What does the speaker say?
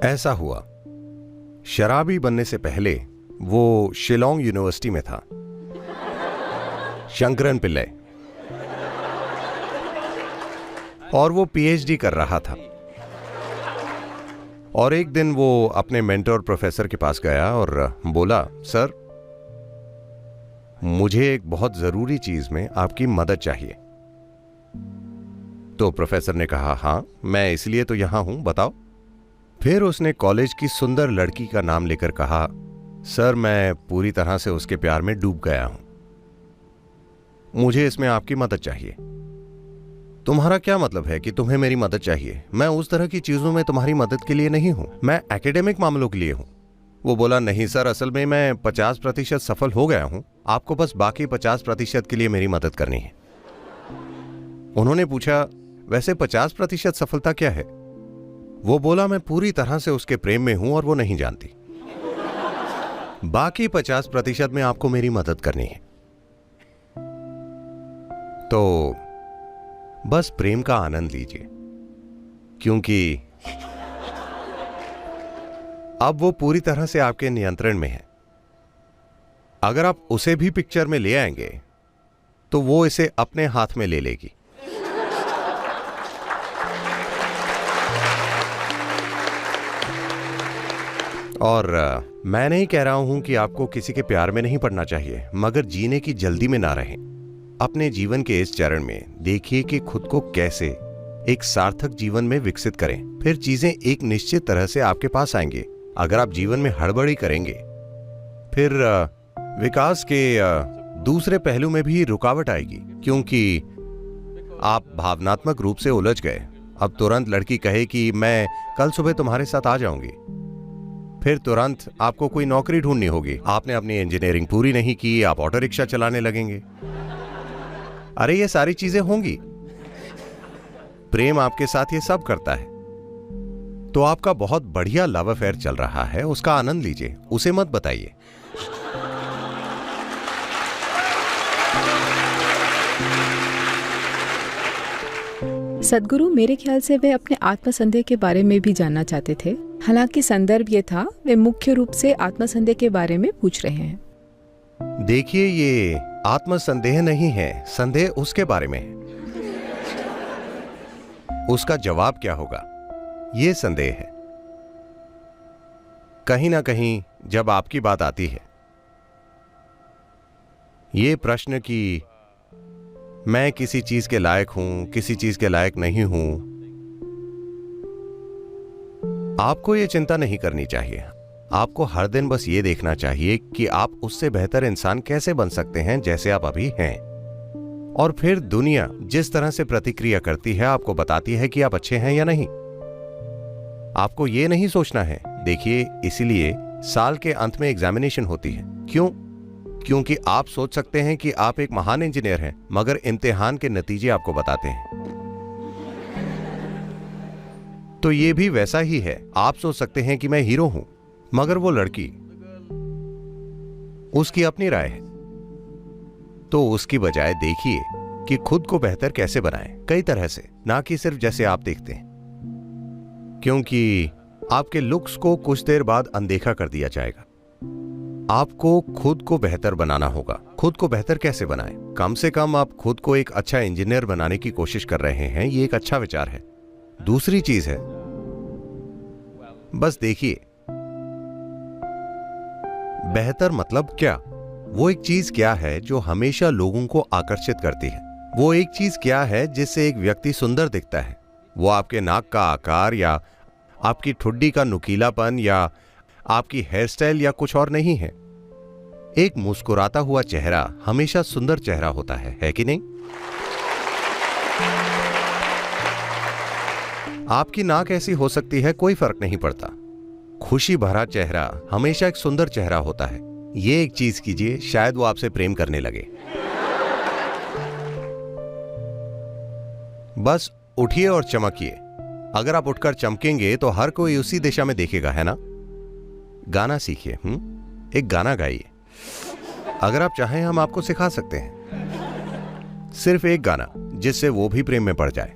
ऐसा हुआ, शराबी बनने से पहले वो शिलोंग यूनिवर्सिटी में था, शंकरन पिल्ले, और वो पीएचडी कर रहा था। और एक दिन वो अपने मेंटर प्रोफेसर के पास गया और बोला, सर मुझे एक बहुत जरूरी चीज में आपकी मदद चाहिए। तो प्रोफेसर ने कहा, हां मैं इसलिए तो यहां हूं, बताओ। फिर उसने कॉलेज की सुंदर लड़की का नाम लेकर कहा, सर मैं पूरी तरह से उसके प्यार में डूब गया हूं, मुझे इसमें आपकी मदद चाहिए। तुम्हारा क्या मतलब है कि तुम्हें मेरी मदद चाहिए? मैं उस तरह की चीजों में तुम्हारी मदद के लिए नहीं हूं, मैं एकेडमिक मामलों के लिए हूं। वो बोला, नहीं सर, असल में मैं 50% सफल हो गया हूं, आपको बस बाकी 50% के लिए मेरी मदद करनी है। उन्होंने पूछा, वैसे 50% सफलता क्या है? वो बोला, मैं पूरी तरह से उसके प्रेम में हूं और वो नहीं जानती। बाकी 50% में आपको मेरी मदद करनी है। तो बस प्रेम का आनंद लीजिए, क्योंकि अब वो पूरी तरह से आपके नियंत्रण में है। अगर आप उसे भी पिक्चर में ले आएंगे तो वो इसे अपने हाथ में ले लेगी। और मैं नहीं कह रहा हूं कि आपको किसी के प्यार में नहीं पड़ना चाहिए, मगर जीने की जल्दी में ना रहें। अपने जीवन के इस चरण में देखिए कि खुद को कैसे एक सार्थक जीवन में विकसित करें, फिर चीजें एक निश्चित तरह से आपके पास आएंगे। अगर आप जीवन में हड़बड़ी करेंगे, फिर विकास के दूसरे पहलू में भी रुकावट आएगी, क्योंकि आप भावनात्मक रूप से उलझ गए। अब तुरंत लड़की कहे कि मैं कल सुबह तुम्हारे साथ आ जाऊंगी, फिर तुरंत आपको कोई नौकरी ढूंढनी होगी। आपने अपनी इंजीनियरिंग पूरी नहीं की, आप ऑटो रिक्शा चलाने लगेंगे। अरे ये सारी चीजें होंगी। प्रेम आपके साथ ये सब करता है। तो आपका बहुत बढ़िया लव अफेयर चल रहा है, उसका आनंद लीजिए, उसे मत बताइए। सदगुरु, मेरे ख्याल से वे अपने आत्मसंदेह के बारे में भी जानना चाहते थे। हालांकि संदर्भ ये था, वे मुख्य रूप से आत्मसंदेह के बारे में पूछ रहे हैं। देखिए, ये आत्मसंदेह नहीं है, संदेह उसके बारे में है। उसका जवाब क्या होगा, ये संदेह है। कहीं ना कहीं जब आपकी बात आती है, ये प्रश्न कि मैं किसी चीज के लायक हूं, किसी चीज के लायक नहीं हूं, आपको ये चिंता नहीं करनी चाहिए। आपको हर दिन बस ये देखना चाहिए कि आप उससे बेहतर इंसान कैसे बन सकते हैं जैसे आप अभी हैं। और फिर दुनिया जिस तरह से प्रतिक्रिया करती है आपको बताती है कि आप अच्छे हैं या नहीं। आपको ये नहीं सोचना है। देखिए, इसीलिए साल के अंत में एग्जामिनेशन होती है। क्यों? क्योंकि आप सोच सकते हैं कि आप एक महान इंजीनियर हैं, मगर इम्तिहान के नतीजे आपको बताते हैं। तो ये भी वैसा ही है। आप सोच सकते हैं कि मैं हीरो हूं, मगर वो लड़की, उसकी अपनी राय है। तो उसकी बजाय देखिए कि खुद को बेहतर कैसे बनाएं, कई तरह से, ना कि सिर्फ जैसे आप देखते हैं। क्योंकि आपके लुक्स को कुछ देर बाद अनदेखा कर दिया जाएगा। आपको खुद को बेहतर बनाना होगा। खुद को बेहतर कैसे बनाएं? कम से कम आप खुद को एक अच्छा इंजीनियर बनाने की कोशिश कर रहे हैं, ये एक अच्छा विचार है। दूसरी चीज है, बस देखिए, बेहतर मतलब क्या? वो एक चीज क्या है जो हमेशा लोगों को आकर्षित करती है? वो एक चीज क्या है जिससे एक व्यक्ति सुंदर दिखता है? वो आपके नाक का आकार या आपकी ठुड्डी का नुकीलापन या आपकी हेयर स्टाइल या कुछ और नहीं है। एक मुस्कुराता हुआ चेहरा हमेशा सुंदर चेहरा होता है कि नहीं? आपकी नाक ऐसी हो सकती है, कोई फर्क नहीं पड़ता। खुशी भरा चेहरा हमेशा एक सुंदर चेहरा होता है। ये एक चीज कीजिए, शायद वो आपसे प्रेम करने लगे। बस उठिए और चमकिए। अगर आप उठकर चमकेंगे तो हर कोई उसी दिशा में देखेगा, है ना? गाना सीखिए, एक गाना गाइए। अगर आप चाहें हम आपको सिखा सकते हैं। सिर्फ एक गाना, जिससे वो भी प्रेम में पड़ जाए।